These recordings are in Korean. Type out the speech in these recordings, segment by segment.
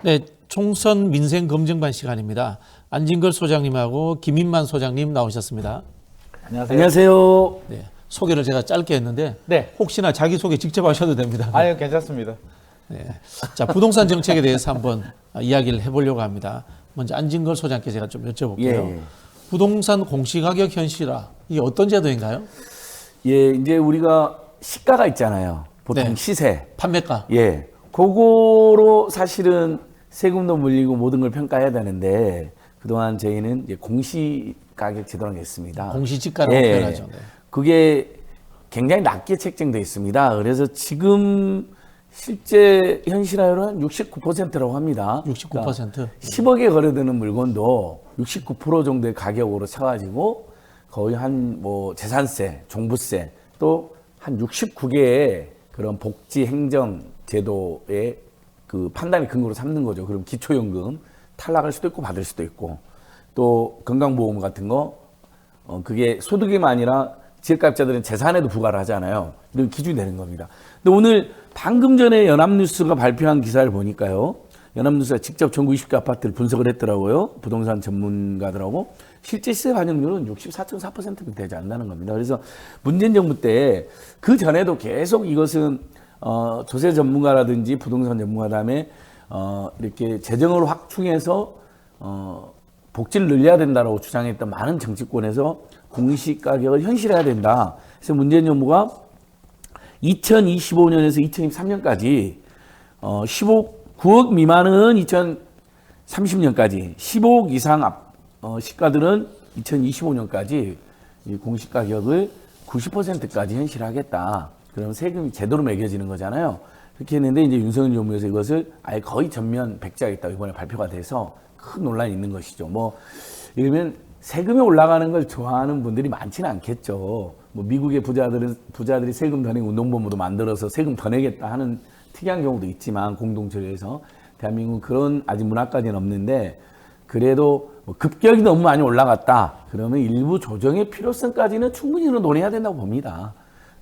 네, 총선 민생 검증반 시간입니다. 안진걸 소장님하고 김인만 소장님 나오셨습니다. 안녕하세요. 안녕하세요. 네, 소개를 제가 짧게 했는데 네. 혹시나 자기 소개 직접 하셔도 됩니다. 아유, 괜찮습니다. 네. 자, 부동산 정책에 대해서 한번 이야기를 해보려고 합니다. 먼저 안진걸 소장께 제가 좀 여쭤볼게요. 예. 부동산 공시가격 현실화 이게 어떤 제도인가요? 예, 이제 우리가 시가가 있잖아요. 보통 네. 시세. 판매가. 예. 그거로 사실은 세금도 물리고 모든 걸 평가해야 되는데 그동안 저희는 이제 공시가격 제도라는 게 있습니다. 공시지가라고 예. 표현하죠. 네. 그게 굉장히 낮게 책정되어 있습니다. 그래서 지금 실제 현실화율은 한 69%라고 합니다. 69%. 10억에 거래되는 물건도 69% 정도의 가격으로 쳐가지고 거의 한 뭐 재산세, 종부세 또 한 69개의 그런 복지 행정 제도의 그 판단의 근거로 삼는 거죠. 그럼 기초연금 탈락할 수도 있고 받을 수도 있고 또 건강보험 같은 거 그게 소득이만 아니라 지역가입자들은 재산에도 부과를 하잖아요. 이런 기준이 되는 겁니다. 근데 오늘 방금 전에 연합뉴스가 발표한 기사를 보니까요. 연합뉴스가 직접 전국 20개 아파트를 분석을 했더라고요. 부동산 전문가들하고. 실제 시세 반영률은 64.4%가 되지 않는다는 겁니다. 그래서 문재인 정부 때 그 전에도 계속 이것은 조세 전문가라든지 부동산 전문가 다음에 이렇게 재정을 확충해서 복지를 늘려야 된다라고 주장했던 많은 정치권에서 공시가격을 현실화해야 된다. 그래서 문재인 정부가 2025년에서 2023년까지 9억 미만은 2030년까지, 15억 이상 시가들은 2025년까지 이 공시가격을 90%까지 현실화하겠다. 그러면 세금이 제대로 매겨지는 거잖아요. 그렇게 했는데 이제 윤석열 정부에서 이것을 아예 거의 전면 백지하겠다고 이번에 발표가 돼서 큰 논란이 있는 것이죠. 뭐 이러면 세금이 올라가는 걸 좋아하는 분들이 많지는 않겠죠. 뭐 미국의 부자들이 세금 더 내고 운동본부도 만들어서 세금 더 내겠다 하는 특이한 경우도 있지만 공동체에서 대한민국은 그런 아직 문화까지는 없는데 그래도 뭐 급격히 너무 많이 올라갔다. 그러면 일부 조정의 필요성까지는 충분히 논의해야 된다고 봅니다.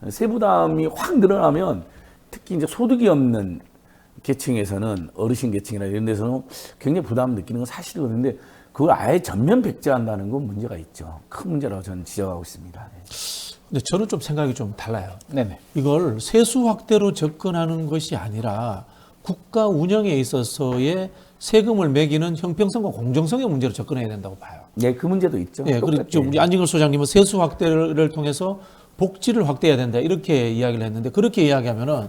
세부담이 확 늘어나면 특히 이제 소득이 없는 계층에서는 어르신 계층이나 이런 데서는 굉장히 부담을 느끼는 건 사실이거든요. 근데 그걸 아예 전면 백지한다는 건 문제가 있죠. 큰 문제라고 저는 지적하고 있습니다. 근데 저는 좀 생각이 좀 달라요. 네네. 이걸 세수 확대로 접근하는 것이 아니라 국가 운영에 있어서의 세금을 매기는 형평성과 공정성의 문제로 접근해야 된다고 봐요. 네, 그 문제도 있죠. 예, 그리고 우리 안진걸 소장님은 세수 확대를 통해서 복지를 확대해야 된다 이렇게 이야기를 했는데 그렇게 이야기하면은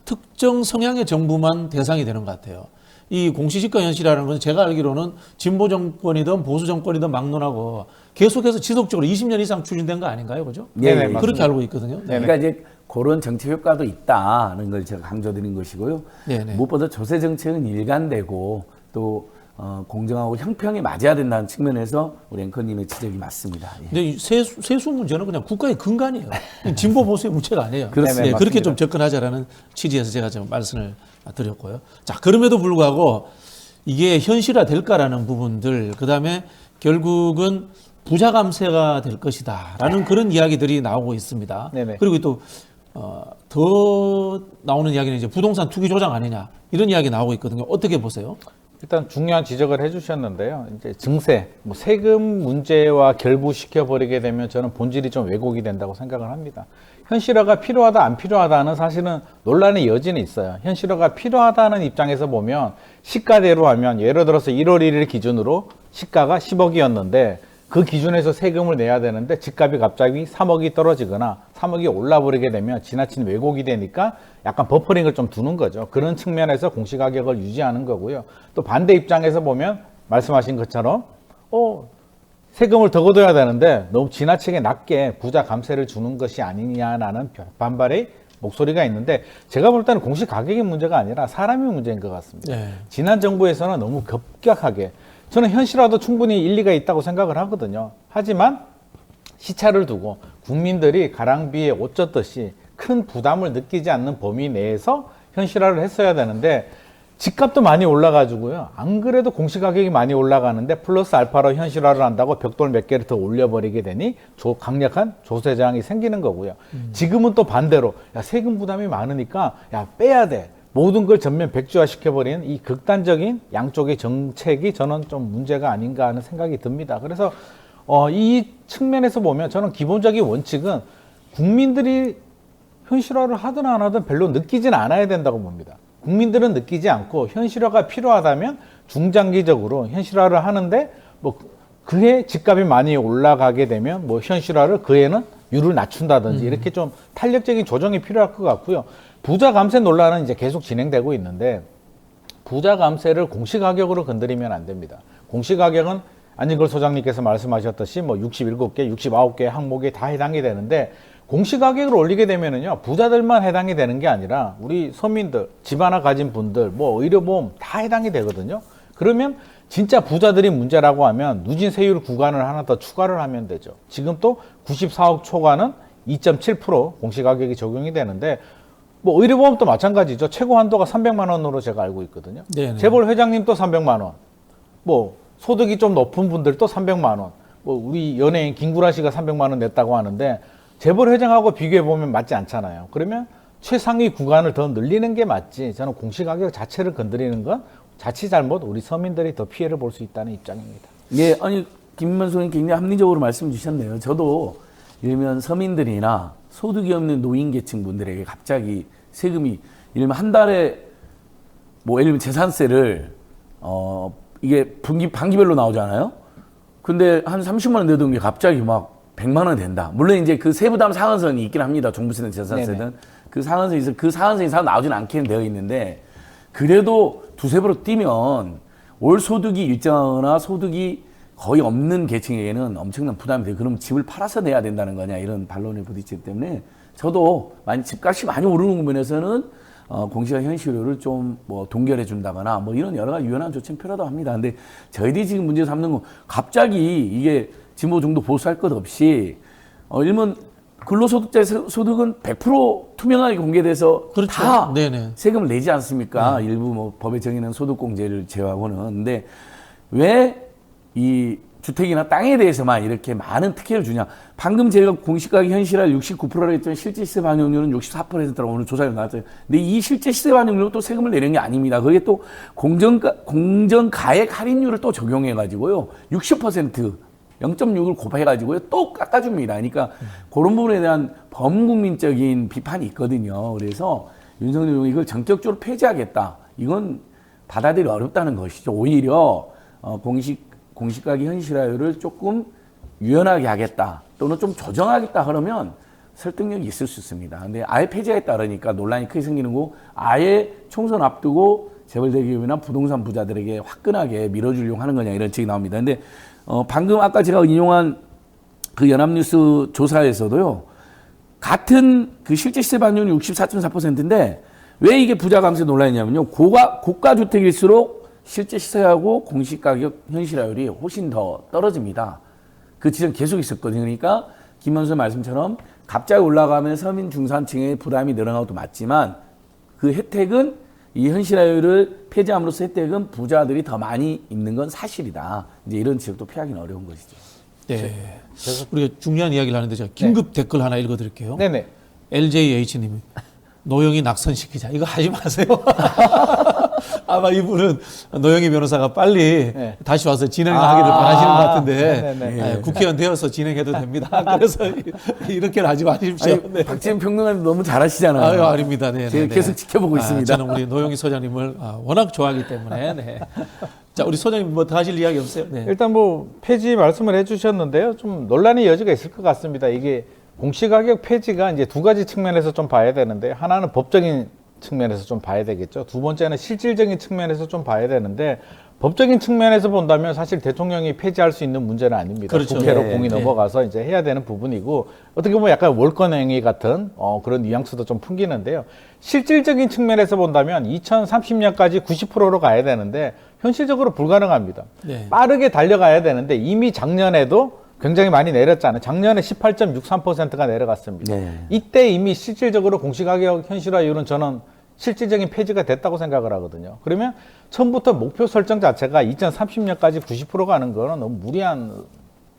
특정 성향의 정부만 대상이 되는 것 같아요. 이 공시지가 현실이라는 건 제가 알기로는 진보 정권이든 보수 정권이든 막론하고 계속해서 지속적으로 20년 이상 추진된 거 아닌가요, 그죠? 네네, 그렇게 알고 있거든요. 네. 그러니까 이제 그런 정책 효과도 있다는 걸 제가 강조드린 것이고요. 네네. 무엇보다 조세 정책은 일관되고 또 공정하고 형평에 맞아야 된다는 측면에서 우리 앵커님의 지적이 맞습니다. 예. 근데 이 세수 문제는 그냥 국가의 근간이에요. 진보 보수의 문제가 아니에요. 그렇습니다. 네, 그렇게 좀 접근하자라는 취지에서 제가 좀 말씀을 드렸고요. 자, 그럼에도 불구하고 이게 현실화 될까라는 부분들, 그 다음에 결국은 부자 감세가 될 것이다라는 그런 이야기들이 나오고 있습니다. 네네. 그리고 또 더 나오는 이야기는 이제 부동산 투기 조장 아니냐 이런 이야기 나오고 있거든요. 어떻게 보세요? 일단 중요한 지적을 해주셨는데요. 이제 증세, 뭐 세금 문제와 결부시켜 버리게 되면 저는 본질이 좀 왜곡이 된다고 생각을 합니다. 현실화가 필요하다, 안 필요하다는 사실은 논란의 여지는 있어요. 현실화가 필요하다는 입장에서 보면 시가대로 하면 예를 들어서 1월 1일 기준으로 시가가 10억이었는데 그 기준에서 세금을 내야 되는데 집값이 갑자기 3억이 떨어지거나 3억이 올라버리게 되면 지나친 왜곡이 되니까 약간 버퍼링을 좀 두는 거죠. 그런 측면에서 공시가격을 유지하는 거고요. 또 반대 입장에서 보면 말씀하신 것처럼 세금을 더 걷어야 되는데 너무 지나치게 낮게 부자 감세를 주는 것이 아니냐라는 반발의 목소리가 있는데 제가 볼 때는 공시가격의 문제가 아니라 사람의 문제인 것 같습니다. 네. 지난 정부에서는 너무 급격하게 저는 현실화도 충분히 일리가 있다고 생각을 하거든요. 하지만 시차를 두고 국민들이 가랑비에 옷 젖듯이 큰 부담을 느끼지 않는 범위 내에서 현실화를 했어야 되는데 집값도 많이 올라가지고요. 안 그래도 공시가격이 많이 올라가는데 플러스 알파로 현실화를 한다고 벽돌 몇 개를 더 올려버리게 되니 강력한 조세 저항이 생기는 거고요. 지금은 또 반대로 야, 세금 부담이 많으니까 야 빼야 돼. 모든 걸 전면 백지화 시켜버리는 이 극단적인 양쪽의 정책이 저는 좀 문제가 아닌가 하는 생각이 듭니다. 그래서 이 측면에서 보면 저는 기본적인 원칙은 국민들이 현실화를 하든 안 하든 별로 느끼진 않아야 된다고 봅니다. 국민들은 느끼지 않고 현실화가 필요하다면 중장기적으로 현실화를 하는데 뭐 그해 집값이 많이 올라가게 되면 뭐 현실화를 그해는 율을 낮춘다든지 이렇게 좀 탄력적인 조정이 필요할 것 같고요. 부자 감세 논란은 이제 계속 진행되고 있는데 부자 감세를 공시가격으로 건드리면 안 됩니다. 공시가격은 안진걸 소장님께서 말씀하셨듯이 뭐 67개, 69개 항목에 다 해당이 되는데 공시가격을 올리게 되면은요, 부자들만 해당이 되는 게 아니라 우리 서민들, 집 하나 가진 분들, 뭐 의료보험 다 해당이 되거든요. 그러면 진짜 부자들이 문제라고 하면 누진세율 구간을 하나 더 추가를 하면 되죠. 지금 또 94억 초과는 2.7% 공시가격이 적용이 되는데 뭐 의료보험도 마찬가지죠. 최고 한도가 300만 원으로 제가 알고 있거든요. 네네. 재벌 회장님도 300만 원. 뭐 소득이 좀 높은 분들도 300만 원. 뭐 우리 연예인 김구라 씨가 300만 원 냈다고 하는데 재벌 회장하고 비교해 보면 맞지 않잖아요. 그러면 최상위 구간을 더 늘리는 게 맞지. 저는 공시가격 자체를 건드리는 건 자칫 잘못 우리 서민들이 더 피해를 볼 수 있다는 입장입니다. 예, 아니 김만수 의원님 굉장히 합리적으로 말씀 주셨네요. 저도 예를 들면 서민들이나 소득이 없는 노인 계층 분들에게 갑자기 세금이 예를 들면 한 달에 뭐 예를 들면 재산세를 이게 반기별로 나오잖아요. 근데 한 30만 원 내던 게 갑자기 막 100만 원 된다. 물론 이제 그 세부담 상한선이 있긴 합니다. 종부세든 재산세든 네네. 그 상한선이 있어 그 상한선이 잘 나오진 않게는 되어 있는데 그래도 두세 배로 뛰면 월 소득이 일정하거나 소득이 거의 없는 계층에게는 엄청난 부담이 돼요. 그럼 집을 팔아서 내야 된다는 거냐 이런 반론에 부딪히기 때문에 저도 집값이 많이 오르는 면에서는 공시가 현실료를 좀 뭐 동결해 준다거나 뭐 이런 여러 가지 유연한 조치는 필요하다고 합니다. 근데 저희들이 지금 문제 삼는 건 갑자기 이게 진보 정도 보수할 것 없이 일본 근로소득자의 소득은 100% 투명하게 공개돼서 그렇죠. 다 네네. 세금을 내지 않습니까? 일부 뭐 법에 정해놓은 소득공제를 제외하고는. 근데 왜 이 주택이나 땅에 대해서만 이렇게 많은 특혜를 주냐? 방금 제가 공시가격 현실화 69%라고 했더니 실제 시세 반영률은 64%라고 오늘 조사에 나왔어요. 근데 이 실제 시세 반영률은 또 세금을 내는 게 아닙니다. 그게 또 공정가액 할인율을 또 적용해가지고요. 60% 0.6을 곱해가지고요. 또 깎아줍니다. 그러니까 그런 부분에 대한 범국민적인 비판이 있거든요. 그래서 윤석열 의원이 이걸 전격적으로 폐지하겠다. 이건 받아들이기 어렵다는 것이죠. 오히려 공시가격 현실화율을 조금 유연하게 하겠다. 또는 좀 조정하겠다 그러면 설득력이 있을 수 있습니다. 근데 아예 폐지하겠다 그러니까 논란이 크게 생기는 거고 아예 총선 앞두고 재벌 대기업이나 부동산 부자들에게 화끈하게 밀어주려고 하는 거냐 이런 책이 나옵니다. 근데 방금 아까 제가 인용한 그 연합뉴스 조사에서도요, 같은 그 실제 시세 반영률 64.4%인데 왜 이게 부자 감세 논란이냐면요, 고가 주택일수록 실제 시세하고 공시가격 현실화율이 훨씬 더 떨어집니다. 그 지점 계속 있었거든요. 그러니까 김만수 말씀처럼 갑자기 올라가면 서민 중산층의 부담이 늘어나는 것도 맞지만 그 혜택은 이 현실화율을 폐지함으로써 혜택은 부자들이 더 많이 입는 건 사실이다. 이제 이런 지적도 피하기는 어려운 것이죠. 네. 우리가 중요한 이야기를 하는데 제가 긴급 댓글 하나 읽어드릴게요. 네네. LJH님이 노영이 낙선시키자. 이거 하지 마세요. 아마 이분은 노영희 변호사가 빨리 네. 다시 와서 진행하기를 바라시는 것 같은데 네네네. 국회의원 되어서 진행해도 됩니다. 그래서 이렇게는 하지 마십시오. 아니, 네. 박지원 평론가님 너무 잘하시잖아요. 아유, 아닙니다. 네, 제가 네, 계속 네. 지켜보고 있습니다. 저는 우리 노영희 소장님을 워낙 좋아하기 때문에. 네. 자, 우리 소장님 뭐 더 하실 이야기 없어요? 네. 일단 뭐 폐지 말씀을 해주셨는데요. 좀 논란의 여지가 있을 것 같습니다. 이게 공시가격 폐지가 이제 두 가지 측면에서 좀 봐야 되는데, 하나는 법적인 측면에서 좀 봐야 되겠죠. 두 번째는 실질적인 측면에서 좀 봐야 되는데, 법적인 측면에서 본다면 사실 대통령이 폐지할 수 있는 문제는 아닙니다. 그렇죠. 국회로 네, 공이 네. 넘어가서 이제 해야 되는 부분이고, 어떻게 보면 약간 월권행위 같은 그런 뉘앙스도 좀 풍기는데요. 실질적인 측면에서 본다면 2030년까지 90%로 가야 되는데 현실적으로 불가능합니다. 네. 빠르게 달려가야 되는데 이미 작년에도 굉장히 많이 내렸잖아요. 작년에 18.63%가 내려갔습니다. 네. 이때 이미 실질적으로 공시가격 현실화율은 저는 실질적인 폐지가 됐다고 생각을 하거든요. 그러면 처음부터 목표 설정 자체가 2030년까지 90% 가는 거는 너무 무리한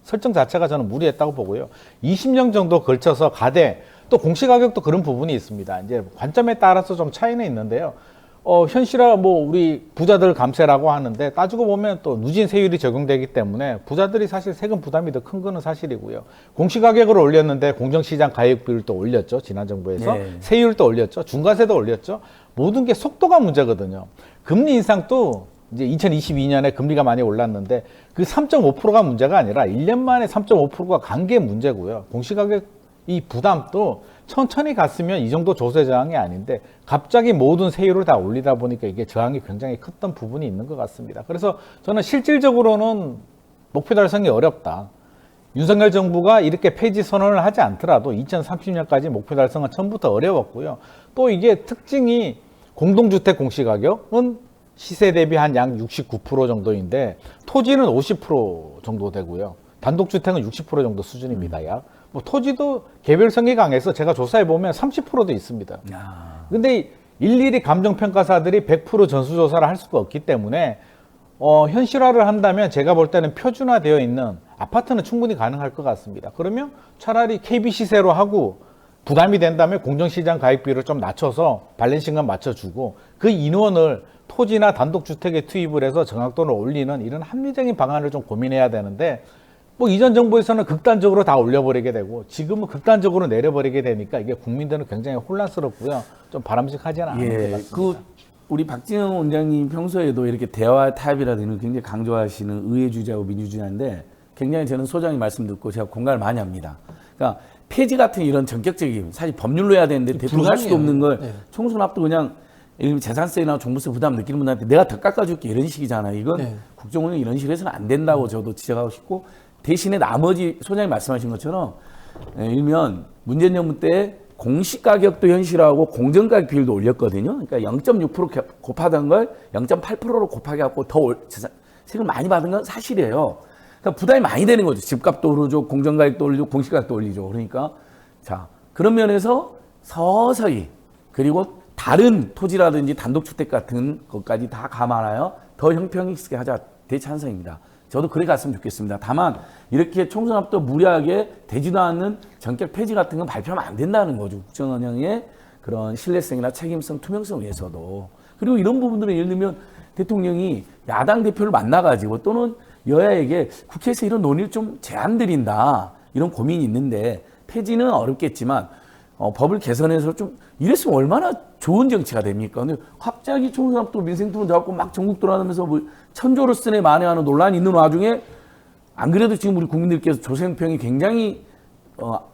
설정 자체가 저는 무리했다고 보고요. 20년 정도 걸쳐서 가되 또 공시가격도 그런 부분이 있습니다. 이제 관점에 따라서 좀 차이는 있는데요. 현실화 우리 부자들 감세라고 하는데 따지고 보면 또 누진 세율이 적용되기 때문에 부자들이 사실 세금 부담이 더 큰 거는 사실이고요. 공시가격을 올렸는데 공정시장 가입비율 또 올렸죠. 지난 정부에서. 네. 세율도 올렸죠. 중과세도 올렸죠. 모든 게 속도가 문제거든요. 금리 인상도 이제 2022년에 금리가 많이 올랐는데 그 3.5%가 문제가 아니라 1년 만에 3.5%가 간 게 문제고요. 공시가격 이 부담도 천천히 갔으면 이 정도 조세 저항이 아닌데 갑자기 모든 세율을 다 올리다 보니까 이게 저항이 굉장히 컸던 부분이 있는 것 같습니다. 그래서 저는 실질적으로는 목표 달성이 어렵다. 윤석열 정부가 이렇게 폐지 선언을 하지 않더라도 2030년까지 목표 달성은 처음부터 어려웠고요. 또 이게 특징이 공동주택 공시가격은 시세 대비 한 약 69% 정도인데 토지는 50% 정도 되고요. 단독주택은 60% 정도 수준입니다. 약. 토지도 개별성이 강해서 제가 조사해 보면 30%도 있습니다. 근데 일일이 감정평가사들이 100% 전수조사를 할 수가 없기 때문에 현실화를 한다면 제가 볼 때는 표준화되어 있는 아파트는 충분히 가능할 것 같습니다. 그러면 차라리 KB 시세로 하고 부담이 된다면 공정시장 가입비를 좀 낮춰서 밸런싱만 맞춰주고 그 인원을 토지나 단독주택에 투입을 해서 정확도를 올리는 이런 합리적인 방안을 좀 고민해야 되는데 이전 정부에서는 극단적으로 다 올려버리게 되고 지금은 극단적으로 내려버리게 되니까 이게 국민들은 굉장히 혼란스럽고요. 좀 바람직하지는 않은 것 같습니다. 우리 박진영 원장님 평소에도 이렇게 대화 타협이라든지 이런 걸 굉장히 강조하시는 의회주의자고 민주주의자인데 굉장히 저는 소장님 말씀 듣고 제가 공감을 많이 합니다. 그러니까 폐지 같은 이런 전격적인 사실 법률로 해야 되는데 대통령 할 수도 없는 걸 총선앞도 그냥 예를 들면 재산세나 종부세 부담 느끼는 분한테 내가 더 깎아줄게 이런 식이잖아요. 이건 국정운영 이런 식으로 해서는 안 된다고 저도 지적하고 싶고 대신에 나머지 소장님 말씀하신 것처럼 일면 문재인 정부 때 공시가격도 현실화하고 공정가격 비율도 올렸거든요. 그러니까 0.6% 곱하던 걸 0.8%로 곱하게갖고 더 세금 많이 받은 건 사실이에요. 그러니까 부담이 많이 되는 거죠. 집값도 오르죠, 공정가격도 올리죠, 공시가격도 올리죠. 그러니까 자 그런 면에서 서서히 그리고 다른 토지라든지 단독주택 같은 것까지 다 감안하여 더 형평 있게 하자 대찬성입니다. 저도 그래 갔으면 좋겠습니다. 다만 이렇게 총선 앞도 무리하게 되지도 않는 전격 폐지 같은 건 발표하면 안 된다는 거죠. 국정운영의 그런 신뢰성이나 책임성, 투명성 위해서도. 그리고 이런 부분들은 예를 들면 대통령이 야당 대표를 만나가지고 또는 여야에게 국회에서 이런 논의를 좀 제안드린다. 이런 고민이 있는데 폐지는 어렵겠지만 법을 개선해서 좀 이랬으면 얼마나 좋은 정치가 됩니까? 근데 갑자기 총선 앞도 민생토론 잡고 막 전국 돌아다니면서 천조를 쓰네 만회하는 논란이 있는 와중에 안 그래도 지금 우리 국민들께서 조세형평이 굉장히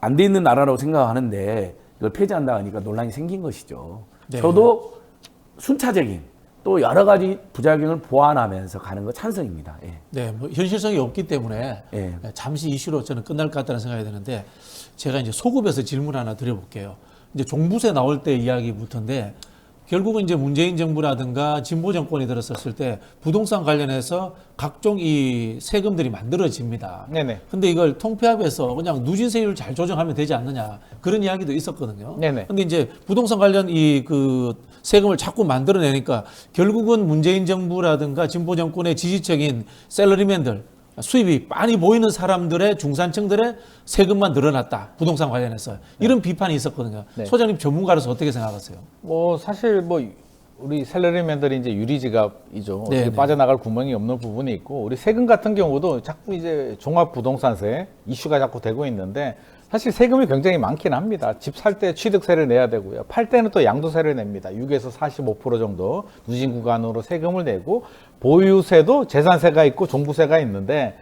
안 돼 있는 나라라고 생각하는데 이걸 폐지한다 하니까 논란이 생긴 것이죠. 네. 저도 순차적인 또 여러 가지 부작용을 보완하면서 가는 거 찬성입니다. 예. 네, 현실성이 없기 때문에 잠시 이슈로 저는 끝날 것 같다는 생각이 드는데 제가 이제 소급해서 질문 하나 드려볼게요. 이제 종부세 나올 때 이야기부터인데 결국은 이제 문재인 정부라든가 진보 정권이 들었었을 때 부동산 관련해서 각종 이 세금들이 만들어집니다. 네네. 근데 이걸 통폐합해서 그냥 누진세율 잘 조정하면 되지 않느냐 그런 이야기도 있었거든요. 네네. 근데 이제 부동산 관련 그 세금을 자꾸 만들어내니까 결국은 문재인 정부라든가 진보 정권의 지지층인 셀러리맨들 수입이 많이 보이는 사람들의 중산층들의 세금만 늘어났다. 부동산 관련해서. 이런 비판이 있었거든요. 네. 소장님 전문가로서 어떻게 생각하세요? 사실 우리 셀러리맨들이 이제 유리지갑이죠. 네, 빠져나갈 구멍이 없는 부분이 있고 우리 세금 같은 경우도 자꾸 이제 종합부동산세 이슈가 자꾸 되고 있는데 사실 세금이 굉장히 많긴 합니다. 집 살 때 취득세를 내야 되고요. 팔 때는 또 양도세를 냅니다. 6에서 45% 정도 누진 구간으로 세금을 내고 보유세도 재산세가 있고 종부세가 있는데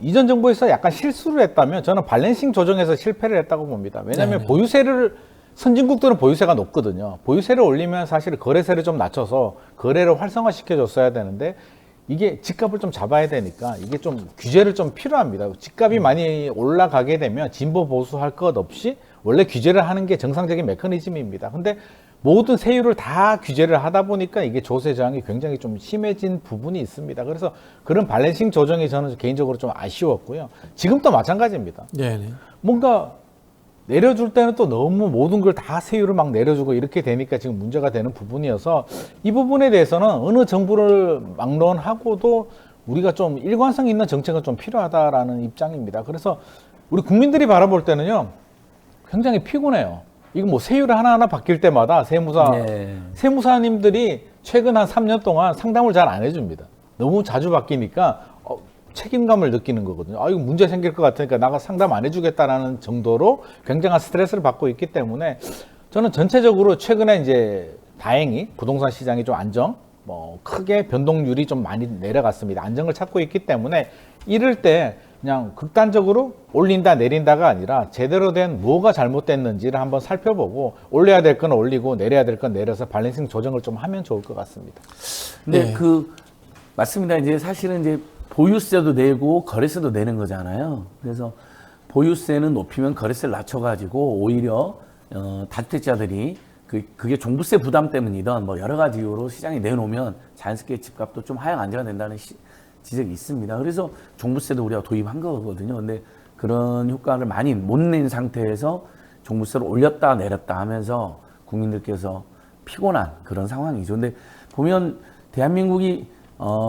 이전 정부에서 약간 실수를 했다면 저는 밸런싱 조정에서 실패를 했다고 봅니다. 왜냐하면 네네. 보유세를 선진국들은 보유세가 높거든요. 보유세를 올리면 사실 거래세를 좀 낮춰서 거래를 활성화시켜 줬어야 되는데 이게 집값을 좀 잡아야 되니까 이게 좀 규제를 좀 필요합니다. 집값이 많이 올라가게 되면 진보 보수할 것 없이 원래 규제를 하는 게 정상적인 메커니즘입니다. 근데 모든 세율을 다 규제를 하다 보니까 이게 조세 저항이 굉장히 좀 심해진 부분이 있습니다. 그래서 그런 밸런싱 조정이 저는 개인적으로 좀 아쉬웠고요. 지금도 마찬가지입니다. 네네. 뭔가 내려줄 때는 또 너무 모든 걸 다 세율을 막 내려주고 이렇게 되니까 지금 문제가 되는 부분이어서 이 부분에 대해서는 어느 정부를 막론하고도 우리가 좀 일관성 있는 정책은 좀 필요하다라는 입장입니다. 그래서 우리 국민들이 바라볼 때는요, 굉장히 피곤해요. 이거 뭐 세율이 하나하나 바뀔 때마다 세무사님들이 최근 한 3년 동안 상담을 잘 안 해줍니다. 너무 자주 바뀌니까 책임감을 느끼는 거거든요. 이거 문제 생길 것 같으니까 나가 상담 안 해주겠다라는 정도로 굉장한 스트레스를 받고 있기 때문에 저는 전체적으로 최근에 이제 다행히 부동산 시장이 좀 크게 변동률이 좀 많이 내려갔습니다. 안정을 찾고 있기 때문에 이럴 때 그냥 극단적으로 올린다 내린다가 아니라 제대로 된 뭐가 잘못됐는지를 한번 살펴보고 올려야 될 건 올리고 내려야 될 건 내려서 밸런싱 조정을 좀 하면 좋을 것 같습니다. 근데 맞습니다. 이제 사실은 이제 보유세도 내고 거래세도 내는 거잖아요. 그래서 보유세는 높이면 거래세를 낮춰가지고 오히려 다주택자들이 그게 종부세 부담 때문이든 뭐 여러 가지 이유로 시장에 내놓으면 자연스럽게 집값도 좀 하향 안정화 된다는 지적이 있습니다. 그래서 종부세도 우리가 도입한 거거든요. 근데 그런 효과를 많이 못 낸 상태에서 종부세를 올렸다 내렸다 하면서 국민들께서 피곤한 그런 상황이죠. 근데 보면 대한민국이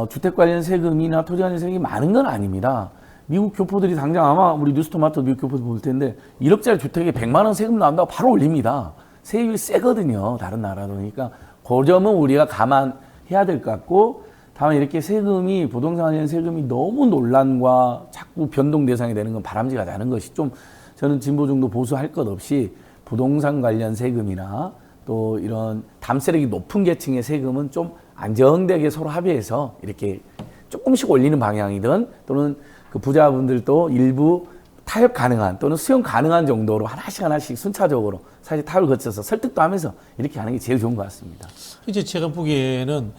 주택 관련 세금이나 토지 관련 세금이 많은 건 아닙니다. 미국 교포들이 당장 아마 우리 뉴스토마토 미국 교포들 볼 텐데 1억짜리 주택에 100만 원 세금 나온다고 바로 올립니다. 세율이 세거든요. 다른 나라도. 그러니까 그 점은 우리가 감안해야 될 것 같고 다만 이렇게 세금이 부동산 관련 세금이 너무 논란과 자꾸 변동 대상이 되는 건 바람직하지 않은 것이 좀 저는 진보 정도 보수할 것 없이 부동산 관련 세금이나 또 이런 담세력이 높은 계층의 세금은 좀 안정되게 서로 합의해서 이렇게 조금씩 올리는 방향이든 또는 그 부자분들도 일부 타협 가능한 또는 수용 가능한 정도로 하나씩 순차적으로 사실 타협을 거쳐서 설득도 하면서 이렇게 하는 게 제일 좋은 것 같습니다. 이제 제가 보기에는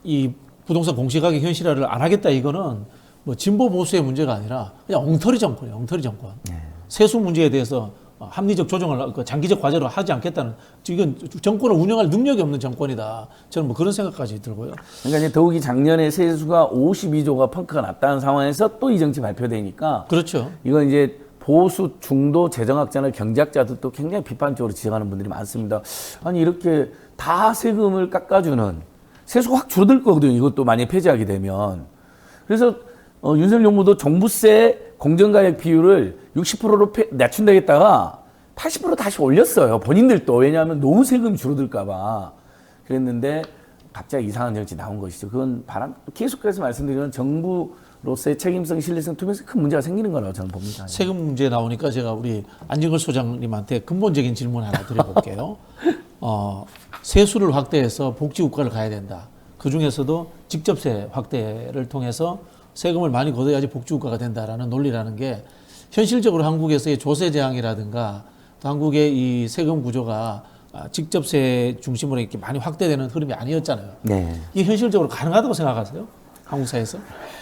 이 부동산 공시가격 현실화를 안 하겠다 이거는 뭐 진보 보수의 문제가 아니라 그냥 엉터리 정권이에요. 엉터리 정권. 세수 문제에 대해서 합리적 조정을 장기적 과제로 하지 않겠다는 이건 정권을 운영할 능력이 없는 정권이다. 저는 뭐 그런 생각까지 들고요. 그러니까 이제 더욱이 작년에 세수가 52조가 펑크가 났다는 상황에서 또 이 정치 발표되니까 그렇죠. 이건 이제 보수 중도 재정학자나 경제학자들도 굉장히 비판적으로 지적하는 분들이 많습니다. 아니 이렇게 다 세금을 깎아주는 세수가 확 줄어들 거거든요. 이것도 만약에 폐지하게 되면. 그래서 윤석열 정부도 종부세 공정가액 비율을 60%로 낮춘다겠다가 80% 다시 올렸어요. 본인들도. 왜냐하면 너무 세금이 줄어들까 봐. 그랬는데 갑자기 이상한 정치 나온 것이죠. 그건 계속해서 말씀드리면 정부로서의 책임성, 신뢰성, 투명성 큰 문제가 생기는 거라고 저는 봅니다. 세금 문제 나오니까 제가 우리 안진걸 소장님한테 근본적인 질문 하나 드려볼게요. 세수를 확대해서 복지국가를 가야 된다. 그 중에서도 직접세 확대를 통해서 세금을 많이 걷어야지 복지국가가 된다라는 논리라는 게 현실적으로 한국에서의 조세 재앙이라든가 또 한국의 이 세금 구조가 직접세 중심으로 이렇게 많이 확대되는 흐름이 아니었잖아요. 네. 이게 현실적으로 가능하다고 생각하세요? 한국 사회에서?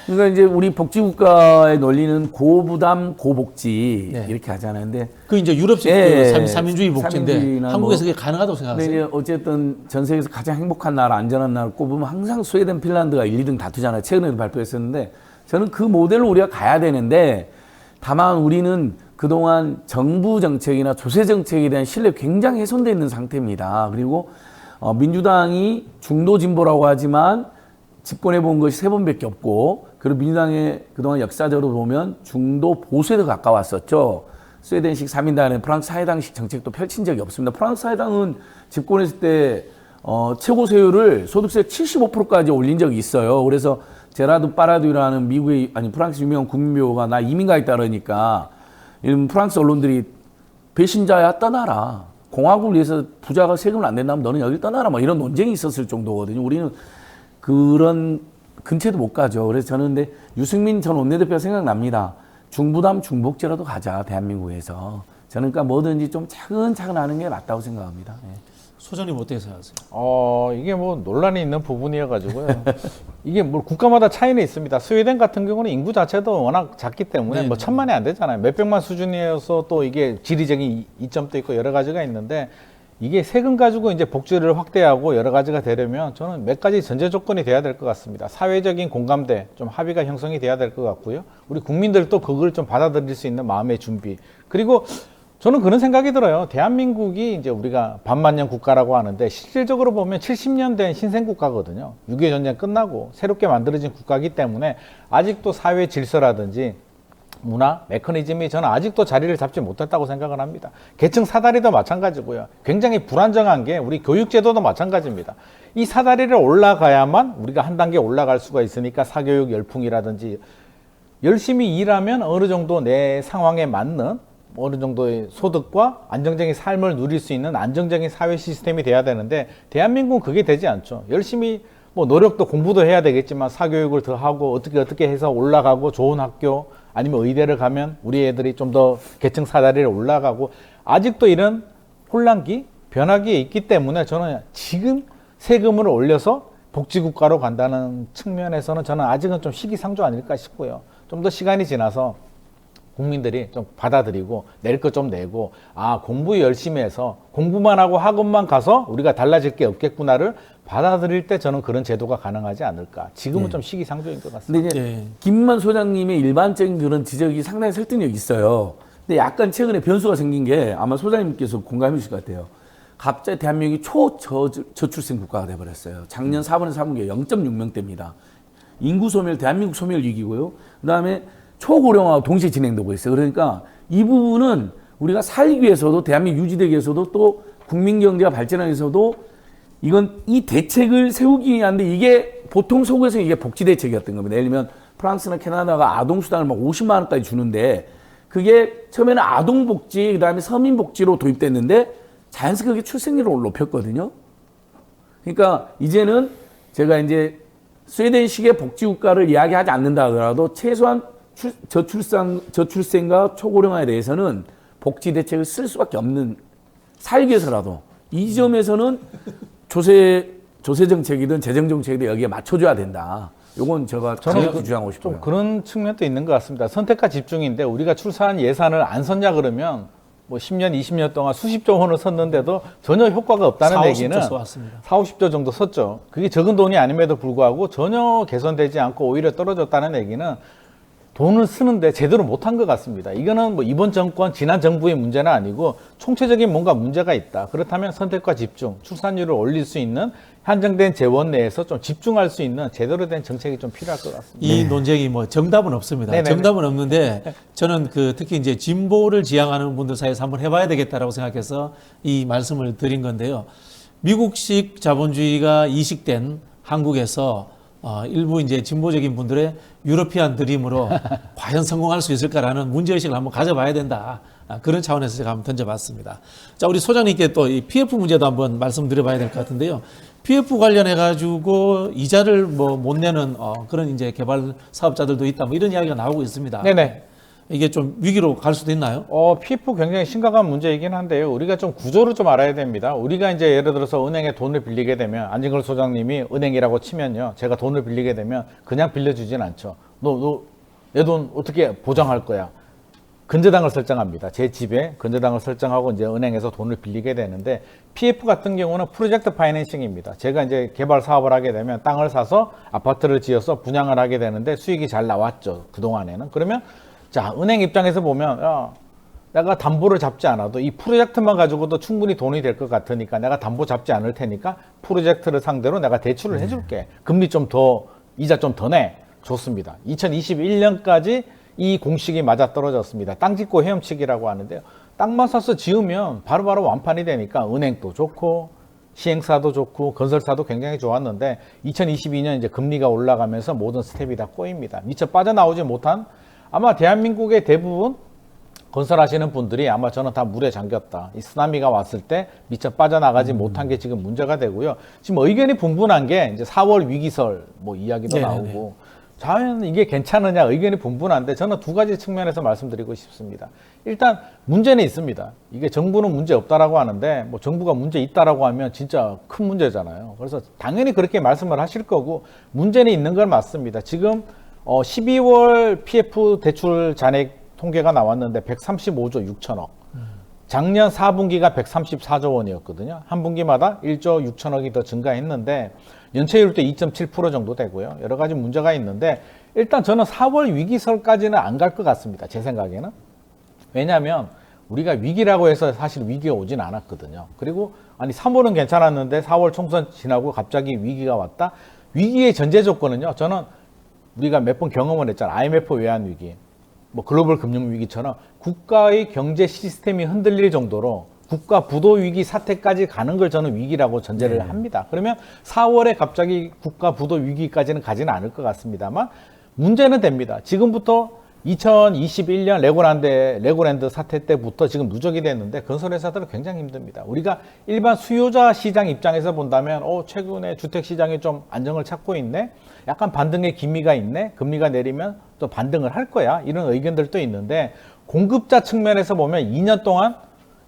그러니까 이제 우리 복지국가의 논리는 고부담, 고복지 네. 이렇게 하잖아요. 근데 그 이제 유럽식 네. 삼인주의 복지인데 삼인주의나 한국에서 뭐. 그게 가능하다고 근데 생각하세요? 이제 어쨌든 전 세계에서 가장 행복한 나라, 안전한 나라 꼽으면 항상 스웨덴, 핀란드가 1, 2등 다투잖아요. 최근에도 발표했었는데 저는 그 모델로 우리가 가야 되는데 다만 우리는 그동안 정부 정책이나 조세 정책에 대한 신뢰가 굉장히 훼손되어 있는 상태입니다. 그리고 민주당이 중도 진보라고 하지만 집권해 본 것이 3번밖에 없고 그리고 민주당의 그동안 역사적으로 보면 중도 보수에 더 가까웠었죠. 스웨덴식 3인당은 프랑스 사회당식 정책도 펼친 적이 없습니다. 프랑스 사회당은 집권했을 때 최고 세율을 소득세 75%까지 올린 적이 있어요. 그래서 제라드 파라두라는 프랑스 유명한 국민배우가 나 이민 가겠다 그러니까 이런 프랑스 언론들이 배신자야 떠나라. 공화국을 위해서 부자가 세금을 안 낸다면 너는 여기 떠나라. 뭐 이런 논쟁이 있었을 정도거든요. 우리는 그런 근처에도 못 가죠. 그래서 저는 근데 유승민 전 원내대표가 생각납니다. 중부담 중복제라도 가자 대한민국에서. 저는 그러니까 뭐든지 좀 차근차근 하는 게 맞다고 생각합니다. 네. 소장님 어떻게 생각하세요? 이게 뭐 논란이 있는 부분이어가지고요. 이게 뭐 국가마다 차이는 있습니다. 스웨덴 같은 경우는 인구 자체도 워낙 작기 때문에 뭐 1000만이 안 되잖아요. 몇백만 수준이어서 또 이게 지리적인 이점도 있고 여러 가지가 있는데 이게 세금 가지고 이제 복지를 확대하고 여러 가지가 되려면 저는 몇 가지 전제 조건이 돼야 될 것 같습니다. 사회적인 공감대, 좀 합의가 형성이 돼야 될 것 같고요. 우리 국민들도 그걸 좀 받아들일 수 있는 마음의 준비. 그리고 저는 그런 생각이 들어요. 대한민국이 이제 우리가 반만년 국가라고 하는데 실질적으로 보면 70년 된 신생 국가거든요. 6.25 전쟁 끝나고 새롭게 만들어진 국가이기 때문에 아직도 사회 질서라든지 문화, 메커니즘이 저는 아직도 자리를 잡지 못했다고 생각을 합니다. 계층 사다리도 마찬가지고요. 굉장히 불안정한 게 우리 교육제도도 마찬가지입니다. 이 사다리를 올라가야만 우리가 한 단계 올라갈 수가 있으니까 사교육 열풍이라든지 열심히 일하면 어느 정도 내 상황에 맞는 어느 정도의 소득과 안정적인 삶을 누릴 수 있는 안정적인 사회 시스템이 돼야 되는데 대한민국은 그게 되지 않죠. 열심히 뭐 노력도 공부도 해야 되겠지만 사교육을 더 하고 어떻게 해서 올라가고 좋은 학교 아니면 의대를 가면 우리 애들이 좀 더 계층 사다리를 올라가고 아직도 이런 혼란기, 변화기에 있기 때문에 저는 지금 세금을 올려서 복지국가로 간다는 측면에서는 저는 아직은 좀 시기상조 아닐까 싶고요. 좀 더 시간이 지나서 국민들이 좀 받아들이고 낼 거 좀 내고 공부 열심히 해서 공부만 하고 학원만 가서 우리가 달라질 게 없겠구나를 받아들일 때 저는 그런 제도가 가능하지 않을까. 지금은 좀 시기상조인 것 같습니다. 근데 이제 김만 소장님의 일반적인 그런 지적이 상당히 설득력이 있어요. 근데 약간 최근에 변수가 생긴 게 아마 소장님께서 공감해 주실 것 같아요. 갑자기 대한민국이 초저출생 국가가 돼버렸어요. 작년 4분의 3분기에 0.6명대입니다. 인구 소멸, 대한민국 소멸 위기고요. 그다음에 초고령화가 동시에 진행되고 있어요. 그러니까 이 부분은 우리가 살기 위해서도 대한민국 유지되기 위해서도 또 국민 경제가 발전하기 위해서도 이건 이 대책을 세우기 위한데 이게 보통 속에서 이게 복지 대책이었던 겁니다. 예를 들면 프랑스나 캐나다가 아동수당을 막 50만 원까지 주는데 그게 처음에는 아동복지 그다음에 서민복지로 도입됐는데 자연스럽게 출생률을 높였거든요. 그러니까 이제는 제가 이제 스웨덴식의 복지국가를 이야기하지 않는다 하더라도 최소한 저출생과 초고령화에 대해서는 복지 대책을 쓸 수밖에 없는 살기 위해서라도 이 점에서는 조세 정책이든 재정 정책이든 여기에 맞춰줘야 된다. 요건 저는 그렇게 주장하고 싶어요. 좀 그런 측면도 있는 것 같습니다. 선택과 집중인데 우리가 출산 예산을 안 썼냐 그러면 뭐 10년, 20년 동안 수십조 원을 썼는데도 전혀 효과가 없다는 4, 얘기는 50조 정도 썼죠. 그게 적은 돈이 아님에도 불구하고 전혀 개선되지 않고 오히려 떨어졌다는 얘기는 돈을 쓰는데 제대로 못한 것 같습니다. 이거는 뭐 이번 정권, 지난 정부의 문제는 아니고 총체적인 뭔가 문제가 있다. 그렇다면 선택과 집중, 출산율을 올릴 수 있는 한정된 재원 내에서 좀 집중할 수 있는 제대로 된 정책이 좀 필요할 것 같습니다. 이 논쟁이 뭐 정답은 없습니다. 네네네. 정답은 없는데 저는 특히 이제 진보를 지향하는 분들 사이에서 한번 해봐야 되겠다라고 생각해서 이 말씀을 드린 건데요. 미국식 자본주의가 이식된 한국에서 일부 이제 진보적인 분들의 유러피안 드림으로 과연 성공할 수 있을까라는 문제의식을 한번 가져봐야 된다. 그런 차원에서 제가 한번 던져봤습니다. 자, 우리 소장님께 또 이 PF 문제도 한번 말씀드려봐야 될 것 같은데요. PF 관련해가지고 이자를 뭐 못 내는 그런 이제 개발 사업자들도 있다. 뭐 이런 이야기가 나오고 있습니다. 네네. 이게 좀 위기로 갈 수도 있나요? PF 굉장히 심각한 문제이긴 한데요. 우리가 좀 구조를 좀 알아야 됩니다. 우리가 이제 예를 들어서 은행에 돈을 빌리게 되면 안진걸 소장님이 은행이라고 치면요. 제가 돈을 빌리게 되면 그냥 빌려주진 않죠. 너 내 돈 어떻게 보장할 거야? 근저당을 설정합니다. 제 집에 근저당을 설정하고 이제 은행에서 돈을 빌리게 되는데 PF 같은 경우는 프로젝트 파이낸싱입니다. 제가 이제 개발 사업을 하게 되면 땅을 사서 아파트를 지어서 분양을 하게 되는데 수익이 잘 나왔죠. 그동안에는. 그러면 자, 은행 입장에서 보면 내가 담보를 잡지 않아도 이 프로젝트만 가지고도 충분히 돈이 될 것 같으니까 내가 담보 잡지 않을 테니까 프로젝트를 상대로 내가 대출을 해줄게. 금리 좀 더, 이자 좀 더 내. 좋습니다. 2021년까지 이 공식이 맞아떨어졌습니다. 땅 짓고 헤엄치기라고 하는데요. 땅만 사서 지으면 바로바로 완판이 되니까 은행도 좋고 시행사도 좋고 건설사도 굉장히 좋았는데 2022년 이제 금리가 올라가면서 모든 스텝이 다 꼬입니다. 미처 빠져나오지 못한 아마 대한민국의 대부분 건설하시는 분들이 아마 저는 다 물에 잠겼다. 이 쓰나미가 왔을 때 미처 빠져나가지 못한 게 지금 문제가 되고요. 지금 의견이 분분한 게 이제 4월 위기설 뭐 이야기도 나오고 자연 이게 괜찮으냐 의견이 분분한데 저는 두 가지 측면에서 말씀드리고 싶습니다. 일단 문제는 있습니다. 이게 정부는 문제 없다라고 하는데 뭐 정부가 문제 있다라고 하면 진짜 큰 문제잖아요. 그래서 당연히 그렇게 말씀을 하실 거고 문제는 있는 건 맞습니다. 지금 12월 PF 대출 잔액 통계가 나왔는데 135조 6천억. 작년 4분기가 134조 원이었거든요. 한 분기마다 1조 6천억이 더 증가했는데 연체율도 2.7% 정도 되고요. 여러 가지 문제가 있는데 일단 저는 4월 위기설까지는 안 갈 것 같습니다. 제 생각에는. 왜냐하면 우리가 위기라고 해서 사실 위기가 오진 않았거든요. 그리고 아니 3월은 괜찮았는데 4월 총선 지나고 갑자기 위기가 왔다. 위기의 전제 조건은요. 저는 우리가 몇 번 경험을 했잖아요. IMF 외환 위기. 뭐 글로벌 금융 위기처럼 국가의 경제 시스템이 흔들릴 정도로 국가 부도 위기 사태까지 가는 걸 저는 위기라고 전제를 합니다. 그러면 4월에 갑자기 국가 부도 위기까지는 가지는 않을 것 같습니다만 문제는 됩니다. 지금부터 2021년 레고랜드 사태 때부터 지금 누적이 됐는데 건설회사들은 굉장히 힘듭니다. 우리가 일반 수요자 시장 입장에서 본다면 최근에 주택시장이 좀 안정을 찾고 있네, 약간 반등의 기미가 있네, 금리가 내리면 또 반등을 할 거야, 이런 의견들도 있는데 공급자 측면에서 보면 2년 동안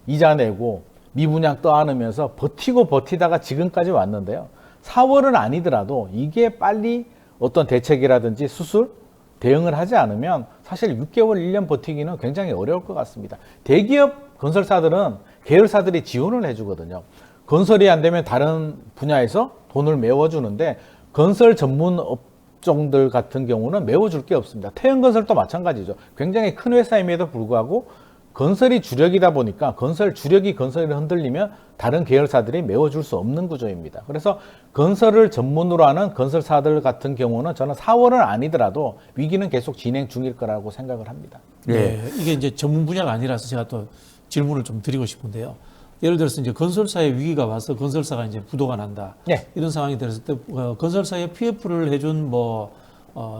이자 내고 미분양 떠안으면서 버티다가 지금까지 왔는데요. 4월은 아니더라도 이게 빨리 어떤 대책이라든지 수술, 대응을 하지 않으면 사실 6개월, 1년 버티기는 굉장히 어려울 것 같습니다. 대기업 건설사들은 계열사들이 지원을 해주거든요. 건설이 안 되면 다른 분야에서 돈을 메워주는데 건설 전문 업종들 같은 경우는 메워줄 게 없습니다. 태형건설도 마찬가지죠. 굉장히 큰 회사임에도 불구하고 건설이 주력이다 보니까 주력이 건설이 흔들리면 다른 계열사들이 메워줄 수 없는 구조입니다. 그래서 건설을 전문으로 하는 건설사들 같은 경우는 저는 4월은 아니더라도 위기는 계속 진행 중일 거라고 생각을 합니다. 네. 이게 이제 전문 분야가 아니라서 제가 또 질문을 좀 드리고 싶은데요. 예를 들어서 이제 건설사의 위기가 와서 건설사가 이제 부도가 난다. 네. 이런 상황이 됐을 때 건설사에 PF를 해준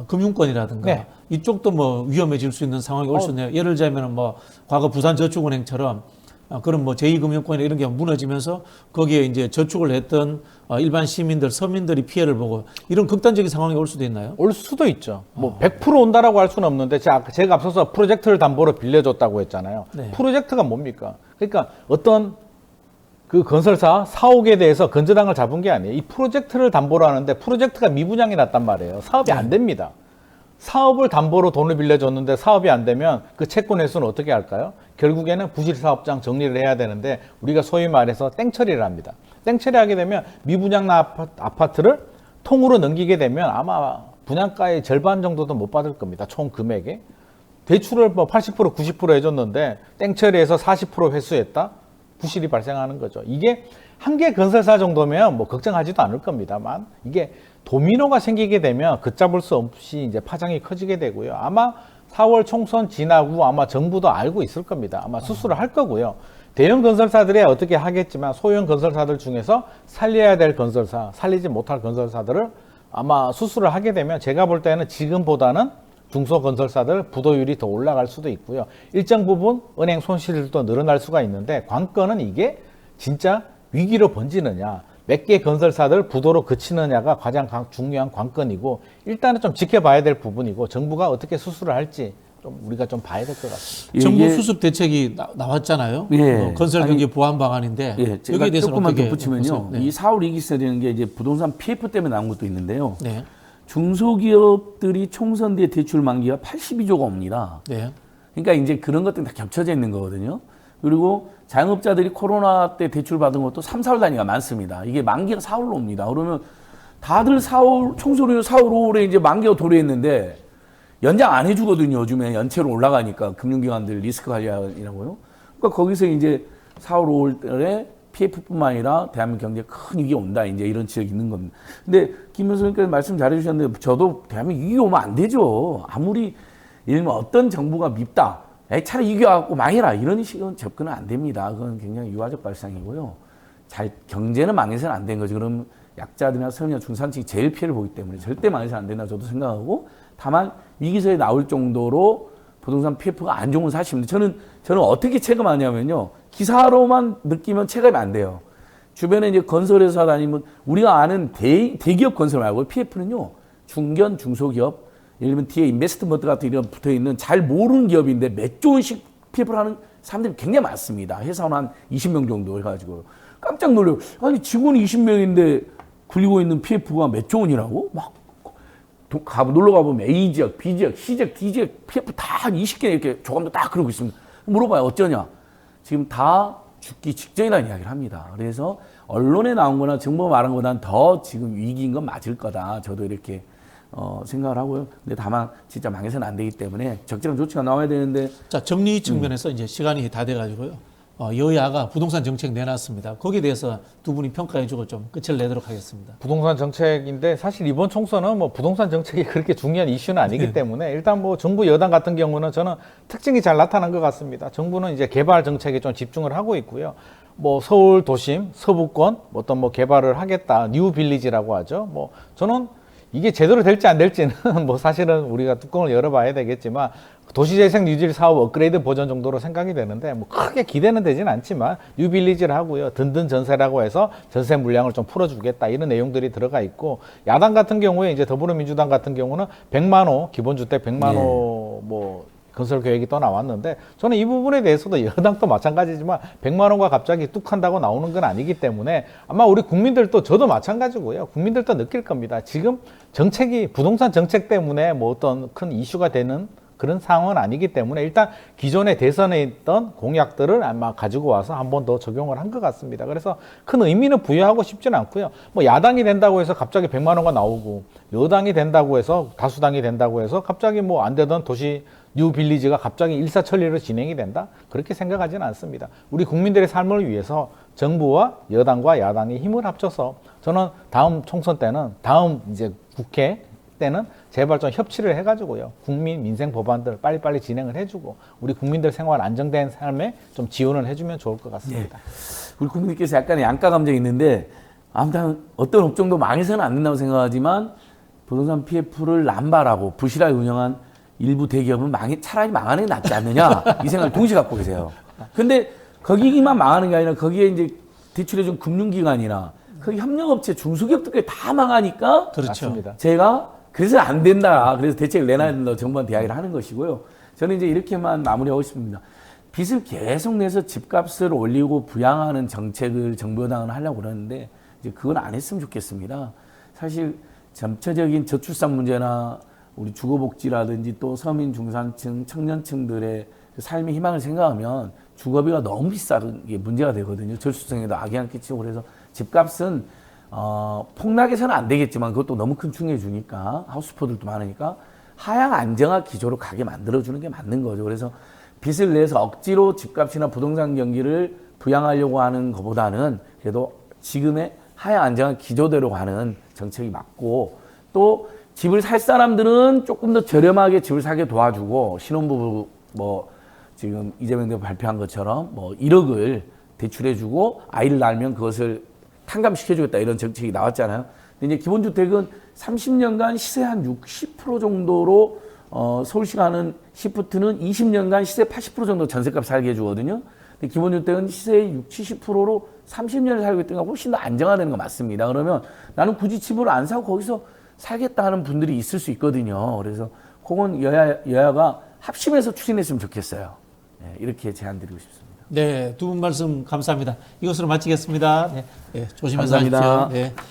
금융권이라든가 네. 이쪽도 뭐 위험해질 수 있는 상황이 올 수 있네요. 예를 들자면 뭐 과거 부산저축은행처럼 그런 뭐 제2금융권이나 이런 게 무너지면서 거기에 이제 저축을 했던 일반 시민들, 서민들이 피해를 보고 이런 극단적인 상황이 올 수도 있나요? 올 수도 있죠. 뭐 100% 온다라고 할 수는 없는데 제가 앞서서 프로젝트를 담보로 빌려줬다고 했잖아요. 네. 프로젝트가 뭡니까? 그러니까 어떤 그 건설사 사옥에 대해서 건저당을 잡은 게 아니에요. 이 프로젝트를 담보로 하는데 프로젝트가 미분양이 났단 말이에요. 사업이 안 됩니다. 사업을 담보로 돈을 빌려줬는데 사업이 안 되면 그 채권 회수는 어떻게 할까요? 결국에는 부실사업장 정리를 해야 되는데 우리가 소위 말해서 땡처리를 합니다. 땡처리하게 되면 미분양 난 아파트를 통으로 넘기게 되면 아마 분양가의 절반 정도도 못 받을 겁니다. 총 금액에. 대출을 뭐 80% 90% 해줬는데 땡처리해서 40% 회수했다? 부실이 발생하는 거죠. 이게 한 개 건설사 정도면 뭐 걱정하지도 않을 겁니다만 이게 도미노가 생기게 되면 걷잡을 수 없이 이제 파장이 커지게 되고요. 아마 4월 총선 지나고 아마 정부도 알고 있을 겁니다. 아마 수술을 할 거고요. 대형 건설사들이 어떻게 하겠지만 소형 건설사들 중에서 살려야 될 건설사, 살리지 못할 건설사들을 아마 수술을 하게 되면 제가 볼 때는 지금보다는 중소건설사들 부도율이 더 올라갈 수도 있고요. 일정 부분 은행 손실도 늘어날 수가 있는데 관건은 이게 진짜 위기로 번지느냐, 몇 개 건설사들 부도로 그치느냐가 가장 중요한 관건이고 일단은 좀 지켜봐야 될 부분이고 정부가 어떻게 수술을 할지 좀 우리가 좀 봐야 될 것 같습니다. 정부 수습 대책이 나왔잖아요. 예. 건설 경기 보완 방안인데 예, 제가 여기에 대해서는 조금만 어떻게 덧붙이면요. 네. 이 4월 이기세라는 게 이제 부동산 PF 때문에 나온 것도 있는데요. 네. 중소기업들이 총선 뒤에 대출 만기가 82조가 옵니다. 네. 그러니까 이제 그런 것들이 다 겹쳐져 있는 거거든요. 그리고 자영업자들이 코로나 때 대출 받은 것도 3, 4월 단위가 많습니다. 이게 만기가 4월로 옵니다. 그러면 다들 4월, 총소리로 4월, 5월에 이제 만기가 도래했는데 연장 안 해주거든요. 요즘에 연체로 올라가니까 금융기관들 리스크 관리하라고요. 그러니까 거기서 이제 4월, 5월에 PF뿐만 아니라 대한민국 경제에 큰 위기가 온다. 이제 이런 지적이 있는 겁니다. 근데 김 교수님께서 말씀 잘해 주셨는데 저도 대한민국 위기 오면 안 되죠. 아무리 예를 들면 어떤 정부가 밉다. 차라리 이겨갖고 망해라. 이런 식은 접근은 안 됩니다. 그건 굉장히 유화적 발상이고요. 경제는 망해서는 안 된 거죠. 그럼 약자들이나 서민이나 중산층이 제일 피해를 보기 때문에 절대 망해서는 안 된다. 저도 생각하고 다만 위기서에 나올 정도로 부동산 PF가 안 좋은 사실입니다. 저는 어떻게 체감하냐면요. 기사로만 느끼면 체감이 안 돼요. 주변에 이제 건설회사 다니면 우리가 아는 대기업 건설 말고 PF는요. 중견, 중소기업 예를 들면 뒤에 인베스트먼트 같은 이런 붙어 있는 잘 모르는 기업인데 몇 조 원씩 PF를 하는 사람들이 굉장히 많습니다. 회사원 한 20명 정도 해가지고 깜짝 놀래요. 아니 직원이 20명인데 굴리고 있는 PF가 몇 조 원이라고? 막 놀러 가보면 A 지역, B 지역, C 지역, D 지역 PF 다 한 20개 이렇게 조감도 딱 그러고 있습니다. 물어봐요. 어쩌냐? 지금 다 죽기 직전이라는 이야기를 합니다. 그래서 언론에 나온 거나 정부가 말한 것보다는 더 지금 위기인 건 맞을 거다. 저도 이렇게 생각을 하고요. 근데 다만 진짜 망해서는 안 되기 때문에 적절한 조치가 나와야 되는데 자, 정리 측면에서 이제 시간이 다 돼가지고요. 여야가 부동산 정책 내놨습니다. 거기에 대해서 두 분이 평가해주고 좀 끝을 내도록 하겠습니다. 부동산 정책인데 사실 이번 총선은 뭐 부동산 정책이 그렇게 중요한 이슈는 아니기 때문에 일단 뭐 정부 여당 같은 경우는 저는 특징이 잘 나타난 것 같습니다. 정부는 이제 개발 정책에 좀 집중을 하고 있고요. 뭐 서울 도심, 서부권 어떤 뭐 개발을 하겠다, 뉴 빌리지라고 하죠. 뭐 저는 이게 제대로 될지 안 될지는 뭐 사실은 우리가 뚜껑을 열어봐야 되겠지만 도시재생 뉴딜 사업 업그레이드 버전 정도로 생각이 되는데 뭐 크게 기대는 되지는 않지만 뉴빌리지를 하고요. 든든 전세라고 해서 전세 물량을 좀 풀어주겠다 이런 내용들이 들어가 있고 야당 같은 경우에 이제 더불어민주당 같은 경우는 100만 호 기본주택 100만 호 뭐 건설 계획이 또 나왔는데 저는 이 부분에 대해서도 여당도 마찬가지지만 100만 원과 갑자기 뚝 한다고 나오는 건 아니기 때문에 아마 우리 국민들도 저도 마찬가지고요. 국민들도 느낄 겁니다. 지금 정책이 부동산 정책 때문에 뭐 어떤 큰 이슈가 되는 그런 상황은 아니기 때문에 일단 기존의 대선에 있던 공약들을 아마 가지고 와서 한 번 더 적용을 한 것 같습니다. 그래서 큰 의미는 부여하고 싶지는 않고요. 뭐 야당이 된다고 해서 갑자기 100만 원가 나오고 여당이 된다고 해서 다수당이 된다고 해서 갑자기 뭐 안 되던 도시 뉴 빌리지가 갑자기 일사천리로 진행이 된다? 그렇게 생각하지는 않습니다. 우리 국민들의 삶을 위해서 정부와 여당과 야당이 힘을 합쳐서 저는 다음 총선 때는 다음 이제 국회 때는 제발 좀 협치를 해가지고요. 국민 민생 법안들 빨리빨리 진행을 해주고 우리 국민들 생활 안정된 삶에 좀 지원을 해주면 좋을 것 같습니다. 우리 국민들께서 약간의 양가 감정이 있는데 아무튼 어떤 업종도 망해서는 안 된다고 생각하지만 부동산 PF를 남발하고 부실하게 운영한 일부 대기업은 차라리 망하는 게 낫지 않느냐 이 생각을 동시에 갖고 계세요. 근데 거기만 망하는 게 아니라 거기에 이제 대출해준 금융기관이나 그 협력업체 중소기업들까지 다 망하니까 그렇죠. 맞습니다. 제가 그래서 안 된다. 그래서 대책을 내놔야 된다고 정부한테 이야기를 하는 것이고요. 저는 이제 이렇게만 마무리하고 싶습니다. 빚을 계속 내서 집값을 올리고 부양하는 정책을 정부 여당은 하려고 그러는데 이제 그건 안 했으면 좋겠습니다. 사실 전체적인 저출산 문제나 우리 주거복지라든지 또 서민 중산층, 청년층들의 삶의 희망을 생각하면 주거비가 너무 비싼 게 문제가 되거든요. 저출생에도 악영향 끼치고 그래서 집값은 폭락해서는 안 되겠지만 그것도 너무 큰 충격을 주니까 하우스포들도 많으니까 하향 안정화 기조로 가게 만들어주는 게 맞는 거죠. 그래서 빚을 내서 억지로 집값이나 부동산 경기를 부양하려고 하는 것보다는 그래도 지금의 하향 안정화 기조대로 가는 정책이 맞고 또 집을 살 사람들은 조금 더 저렴하게 집을 사게 도와주고 신혼부부 뭐 지금 이재명 대표 발표한 것처럼 뭐 1억을 대출해주고 아이를 낳으면 그것을 탕감시켜주겠다 이런 정책이 나왔잖아요. 근데 이제 기본주택은 30년간 시세 한 60% 정도로 서울시가 하는 시프트는 20년간 시세 80% 정도 전세값 살게 해주거든요. 근데 기본주택은 시세의 60, 70%로 30년을 살고 있던 게 훨씬 더 안정화되는 거 맞습니다. 그러면 나는 굳이 집을 안 사고 거기서 살겠다 하는 분들이 있을 수 있거든요. 그래서 그건 여야가 합심해서 추진했으면 좋겠어요. 네, 이렇게 제안드리고 싶습니다. 네, 두 분 말씀 감사합니다. 이것으로 마치겠습니다. 네, 조심해서 감사합니다. 하십시오. 네.